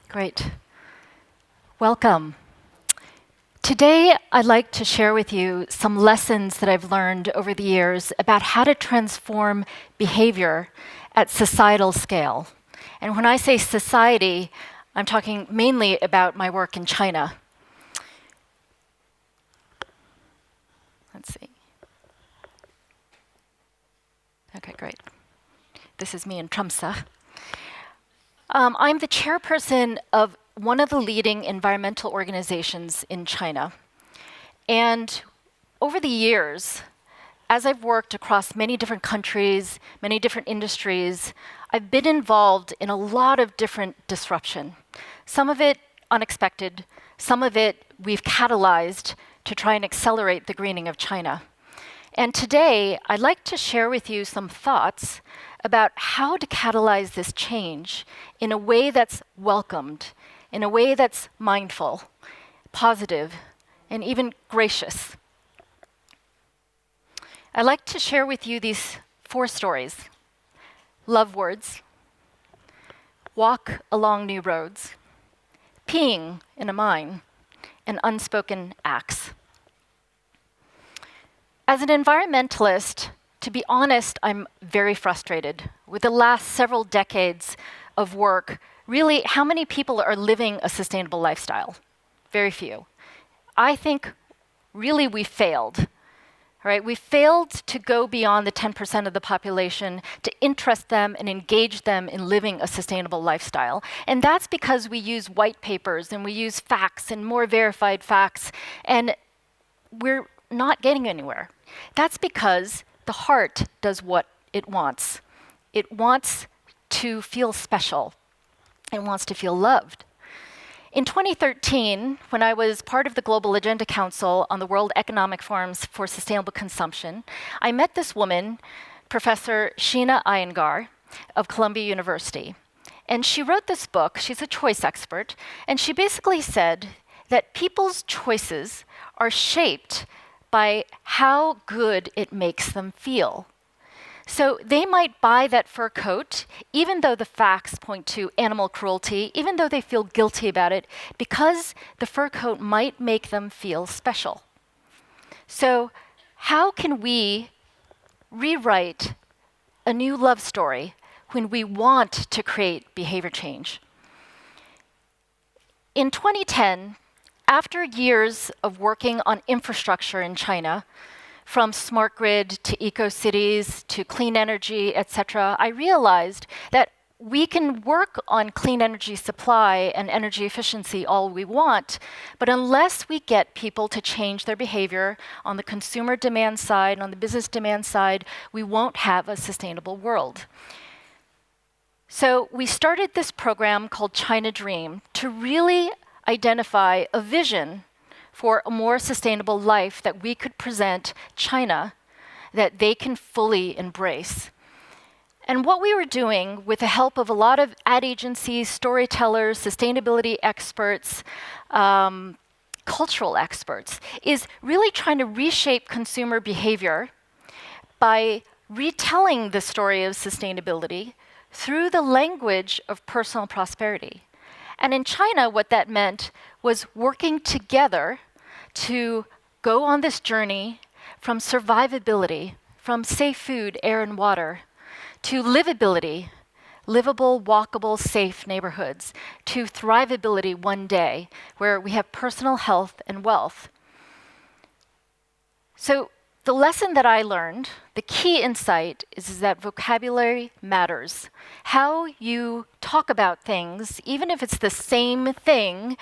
Great. Welcome. Today, I'd like to share with you some lessons that I've learned over the years about how to transform behavior at societal scale. And when I say society, I'm talking mainly about my work in China. Let's see. Okay, great. This is me in Tromsø. I'm the chairperson of one of the leading environmental organizations in China. And over the years, as I've worked across many different countries, many different industries, I've been involved in a lot of different disruption. Some of it unexpected, some of it we've catalyzed to try and accelerate the greening of China. And today, I'd like to share with you some thoughts about how to catalyze this change in a way that's welcomed, in a way that's mindful, positive, and even gracious. I'd like to share with you these 4 stories. Love words, walk along new roads, peeing in a mine, and unspoken acts. As an environmentalist, to be honest, I'm very frustrated with the last several decades of work. Really, how many people are living a sustainable lifestyle? Very few. I think really we failed. Right? We failed to go beyond the 10% of the population to interest them and engage them in living a sustainable lifestyle. And that's because we use white papers and we use facts and more verified facts, and we're not getting anywhere. That's because the heart does what it wants. It wants to feel special. It wants to feel loved. In 2013, when I was part of the Global Agenda Council on the World Economic Forums for Sustainable Consumption, I met this woman, Professor Sheena Iyengar of Columbia University. And she wrote this book, she's a choice expert, and she basically said that people's choices are shaped by how good it makes them feel. So they might buy that fur coat, even though the facts point to animal cruelty, even though they feel guilty about it, because the fur coat might make them feel special. So how can we rewrite a new love story when we want to create behavior change? In 2010, after years of working on infrastructure in China, from smart grid to eco-cities to clean energy, etc., I realized that we can work on clean energy supply and energy efficiency all we want, but unless we get people to change their behavior on the consumer demand side, on the business demand side, we won't have a sustainable world. So we started this program called China Dream to really identify a vision for a more sustainable life that we could present China that they can fully embrace. And what we were doing, with the help of a lot of ad agencies, storytellers, sustainability experts, cultural experts, is really trying to reshape consumer behavior by retelling the story of sustainability through the language of personal prosperity. And in China, what that meant was working together to go on this journey from survivability, from safe food, air, and water, to livability, livable, walkable, safe neighborhoods, to thrivability one day, where we have personal health and wealth. So the lesson that I learned, the key insight, is that vocabulary matters. How you talk about things, even if it's the same thing,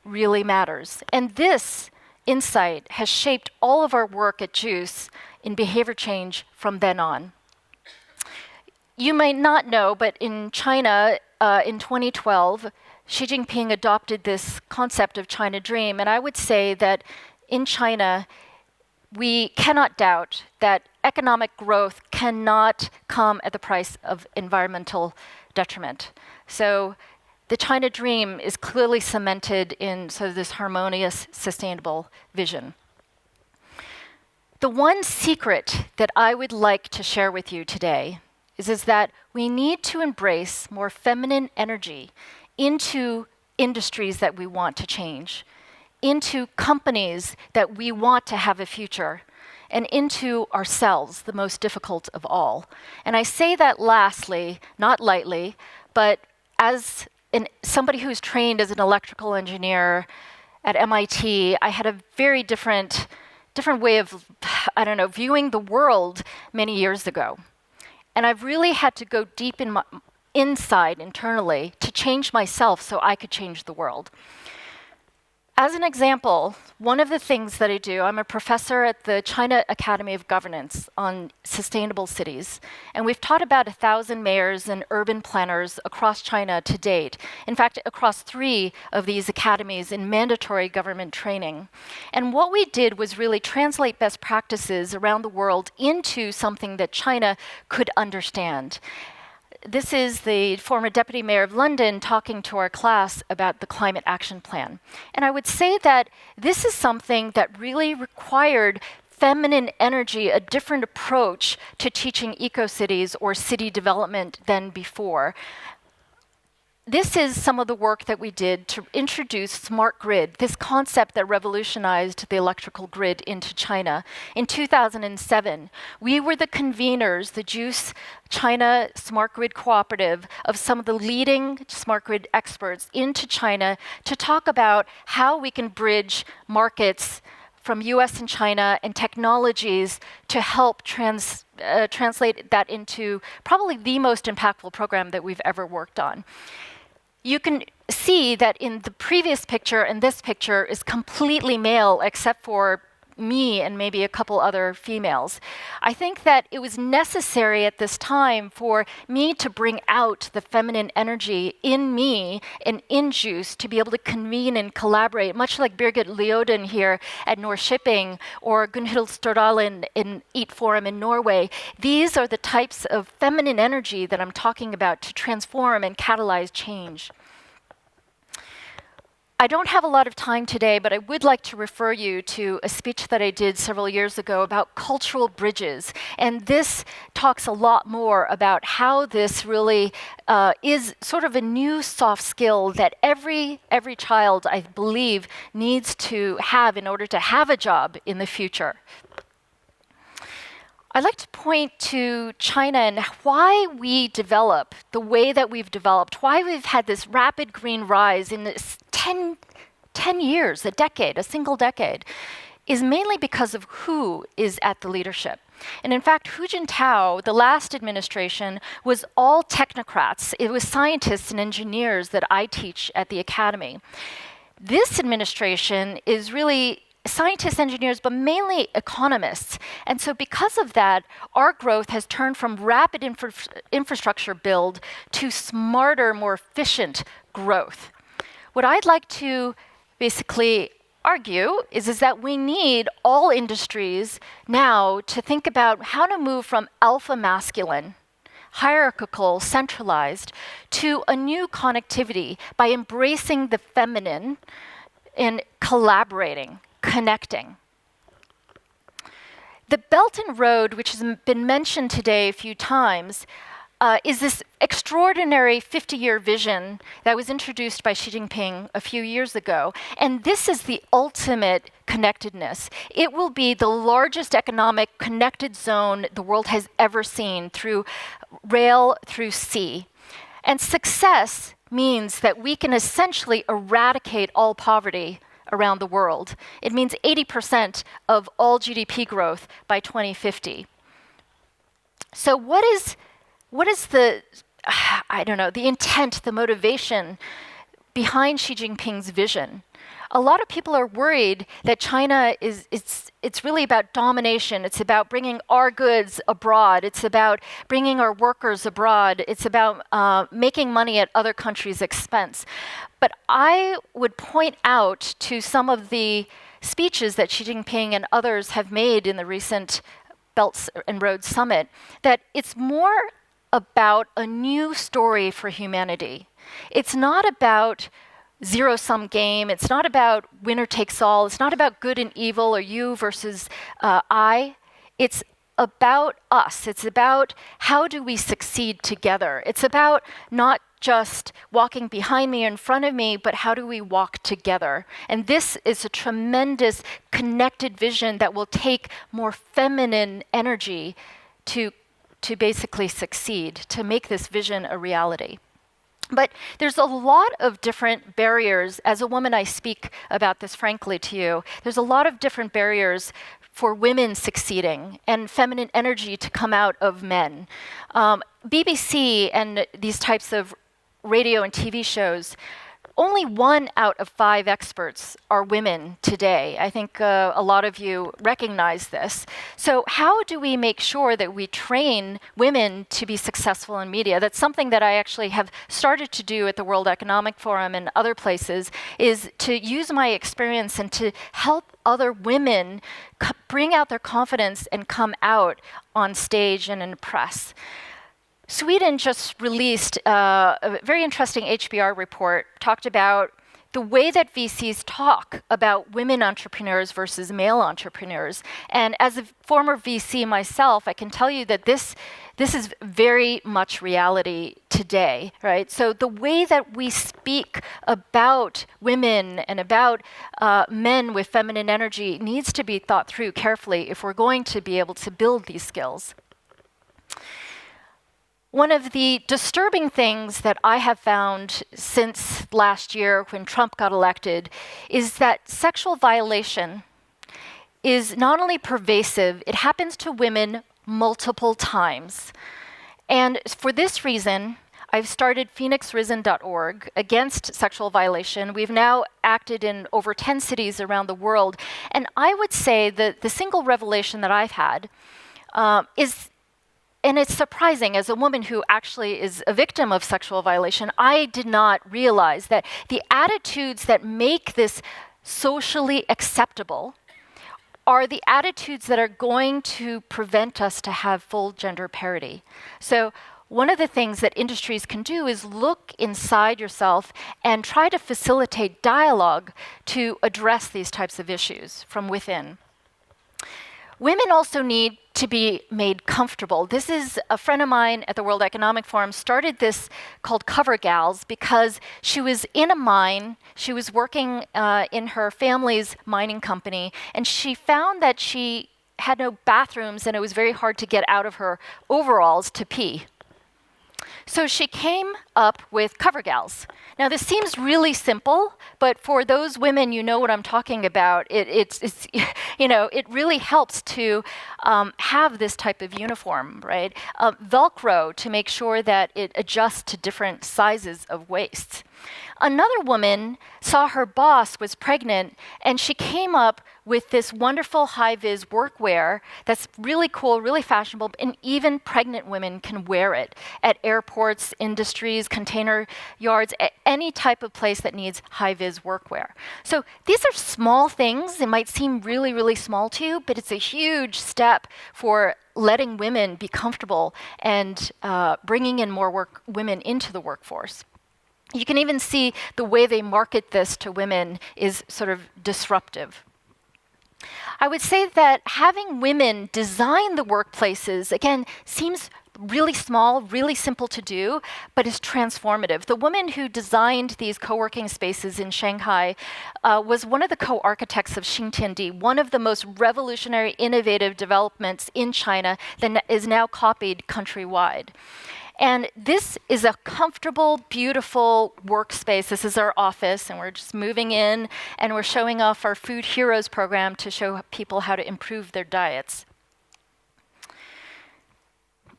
really matters. And this insight has shaped all of our work at JUICE in behavior change from then on. You might not know, but in China, in 2012, Xi Jinping adopted this concept of China Dream, and I would say that in China, we cannot doubt that economic growth cannot come at the price of environmental detriment. So the China Dream is clearly cemented in sort of this harmonious, sustainable vision. The one secret that I would like to share with you today is that we need to embrace more feminine energy into industries that we want to change, into companies that we want to have a future, and into ourselves, the most difficult of all. And I say that lastly, not lightly, but as somebody who's trained as an electrical engineer at MIT, I had a very different way of, viewing the world many years ago. And I've really had to go deep inside internally to change myself so I could change the world. As an example, one of the things that I do, I'm a professor at the China Academy of Governance on sustainable cities, and we've taught about 1,000 mayors and urban planners across China to date. In fact, across 3 of these academies in mandatory government training. And what we did was really translate best practices around the world into something that China could understand. This is the former Deputy Mayor of London talking to our class about the Climate Action Plan. And I would say that this is something that really required feminine energy, a different approach to teaching eco-cities or city development than before. This is some of the work that we did to introduce smart grid, this concept that revolutionized the electrical grid into China. In 2007, we were the conveners, the JUICE China Smart Grid Cooperative, of some of the leading smart grid experts into China to talk about how we can bridge markets from US and China and technologies to help translate that into probably the most impactful program that we've ever worked on. You can see that in the previous picture and this picture is completely male except for me and maybe a couple other females. I think that it was necessary at this time for me to bring out the feminine energy in me and in JUICE to be able to convene and collaborate, much like Birgit Leoden here at Norrköping or Gunhild Stordalen in EAT Forum in Norway. These are the types of feminine energy that I'm talking about to transform and catalyze change. I don't have a lot of time today, but I would like to refer you to a speech that I did several years ago about cultural bridges. And this talks a lot more about how this really is sort of a new soft skill that every child, I believe, needs to have in order to have a job in the future. I'd like to point to China and why we develop the way that we've developed, why we've had this rapid green rise in this 10 years, a single decade, is mainly because of who is at the leadership. And in fact, Hu Jintao, the last administration, was all technocrats. It was scientists and engineers that I teach at the academy. This administration is really scientists, engineers, but mainly economists. And so because of that, our growth has turned from rapid infrastructure build to smarter, more efficient growth. What I'd like to basically argue is that we need all industries now to think about how to move from alpha masculine, hierarchical, centralized, to a new connectivity by embracing the feminine and collaborating, connecting. The Belt and Road, which has been mentioned today a few times, is this extraordinary 50-year vision that was introduced by Xi Jinping a few years ago. And this is the ultimate connectedness. It will be the largest economic connected zone the world has ever seen through rail, through sea. And success means that we can essentially eradicate all poverty around the world. It means 80% of all GDP growth by 2050. So what is the, the intent, the motivation behind Xi Jinping's vision? A lot of people are worried that China it's really about domination. It's about bringing our goods abroad. It's about bringing our workers abroad. It's about making money at other countries' expense. But I would point out to some of the speeches that Xi Jinping and others have made in the recent Belt and Road Summit that it's more about a new story for humanity. It's not about zero-sum game. It's not about winner takes all. It's not about good and evil or you versus I. It's about us. It's about how do we succeed together. It's about not just walking behind me, in front of me, but how do we walk together? And this is a tremendous connected vision that will take more feminine energy to basically succeed, to make this vision a reality. But there's a lot of different barriers. As a woman, I speak about this frankly to you. There's a lot of different barriers for women succeeding and feminine energy to come out of men. BBC and these types of radio and TV shows, only 1 out of 5 experts are women today. I think a lot of you recognize this. So how do we make sure that we train women to be successful in media? That's something that I actually have started to do at the World Economic Forum and other places, is to use my experience and to help other women bring out their confidence and come out on stage and in the press. Sweden just released a very interesting HBR report, talked about the way that VCs talk about women entrepreneurs versus male entrepreneurs. And as a former VC myself, I can tell you that this is very much reality today, right? So the way that we speak about women and about men with feminine energy needs to be thought through carefully if we're going to be able to build these skills. One of the disturbing things that I have found since last year when Trump got elected is that sexual violation is not only pervasive, it happens to women multiple times. And for this reason, I've started phoenixrisen.org against sexual violation. We've now acted in over 10 cities around the world. And I would say that the single revelation that I've had is, and it's surprising, as a woman who actually is a victim of sexual violation, I did not realize that the attitudes that make this socially acceptable are the attitudes that are going to prevent us to have full gender parity. So one of the things that industries can do is look inside yourself and try to facilitate dialogue to address these types of issues from within. Women also need to be made comfortable. This is a friend of mine at the World Economic Forum started this called Cover Gals because she was in a mine. She was working in her family's mining company, and she found that she had no bathrooms and it was very hard to get out of her overalls to pee. So she came up with Cover Gals. Now this seems really simple, but for those women, you know what I'm talking about. It's you know, it really helps to have this type of uniform, right? Velcro to make sure that it adjusts to different sizes of waists. Another woman saw her boss was pregnant, and she came up with this wonderful high-vis workwear that's really cool, really fashionable, and even pregnant women can wear it at airports, industries, container yards, any type of place that needs high-vis workwear. So these are small things. It might seem really, really small to you, but it's a huge step for letting women be comfortable and bringing in more women into the workforce. You can even see the way they market this to women is sort of disruptive. I would say that having women design the workplaces, again, seems really small, really simple to do, but is transformative. The woman who designed these co-working spaces in Shanghai was one of the co-architects of Xintiandi, one of the most revolutionary, innovative developments in China that is now copied countrywide. And this is a comfortable, beautiful workspace. This is our office, and we're just moving in, and we're showing off our Food Heroes program to show people how to improve their diets.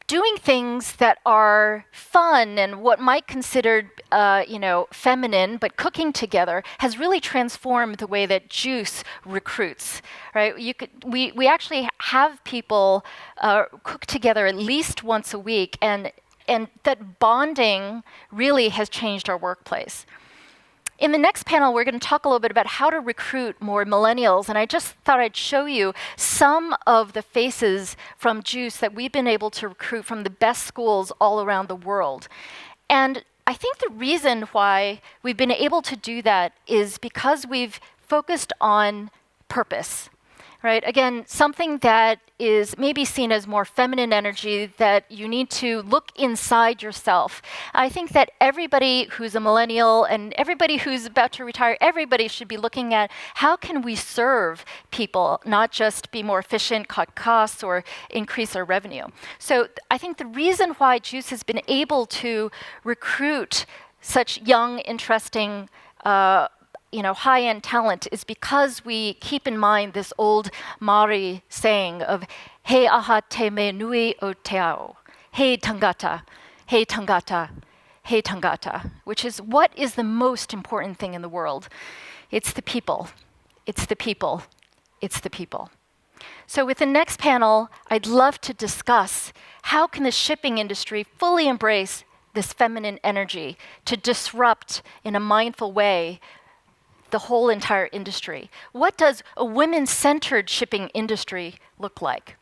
Doing things that are fun and what might considered, feminine, but cooking together has really transformed the way that Juice recruits. Right? We actually have people cook together at least once a week, and that bonding really has changed our workplace. In the next panel, we're going to talk a little bit about how to recruit more millennials, and I just thought I'd show you some of the faces from Juice that we've been able to recruit from the best schools all around the world. And I think the reason why we've been able to do that is because we've focused on purpose. Right? Again, something that is maybe seen as more feminine energy, that you need to look inside yourself. I think that everybody who's a millennial and everybody who's about to retire, everybody should be looking at how can we serve people, not just be more efficient, cut costs, or increase our revenue. So I think the reason why Juice has been able to recruit such young, interesting, high-end talent is because we keep in mind this old Maori saying of "He aha te me nui o te ao, he tangata, he tangata, he tangata," which is what is the most important thing in the world? It's the people. It's the people. It's the people. So with the next panel, I'd love to discuss how can the shipping industry fully embrace this feminine energy to disrupt in a mindful way the whole entire industry. What does a women-centered shipping industry look like?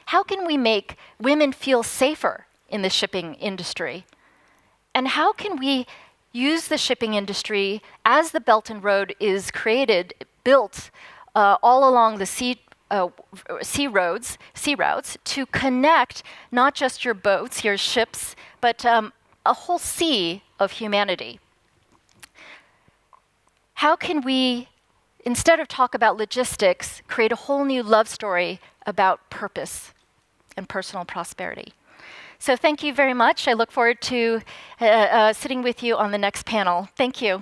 How can we make women feel safer in the shipping industry? And how can we use the shipping industry as the Belt and Road is built all along the sea routes to connect not just your boats, your ships, but a whole sea of humanity? How can we, instead of talk about logistics, create a whole new love story about purpose and personal prosperity? So thank you very much. I look forward to sitting with you on the next panel. Thank you.